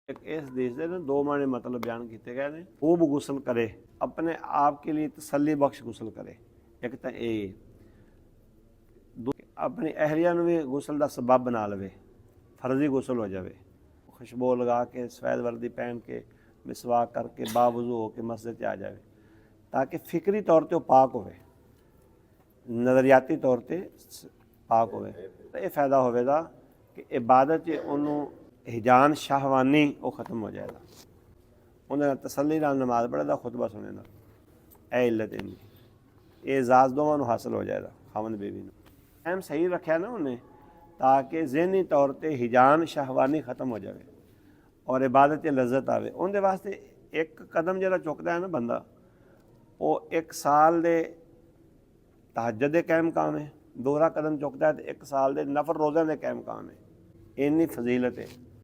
एक इस हदीस दे ना दो माने मतलब बयान किए गए ने। खूब गुसल करे, अपने आप के लिए तसल्ली बख्श गुसल करे। एक तो ये अपनी अहलिया भी गुसल का सबब बना लवे, फर्जी गुसल हो जाए, खुशबू लगा के सफेद वर्दी पहन के मिसवाक करके बावजू हो के मस्जिद आ जाए, ताकि फिक्री तौर पर पाक हो, नज़रियाती तौर पर पाक हो। तो यह फायदा होगा कि इबादत उन्होंने हिजान शाहवानी वो खत्म हो जाएगा, उन्हें तसल्ली नाल नमाज पढ़े खुतबा सुने ना, ए इल्लत इन्नी ये एजाज दोवां हासिल हो जाएगा खामन बीवी ने। टाइम सही रखा ना उन्हें, ताकि जहनी तौर पर हिजान शाहवानी खत्म हो जाए और इबादत लज्जत आवे। उनके वास्ते एक कदम जो चुकता है ना बंदा, वो एक साल दे तहज्जुद दे कायम काम है, दूसरा कदम चुकता है तो एक साल दे नफल रोज़ा दे कायम काम है। इन्नी फजीलत है।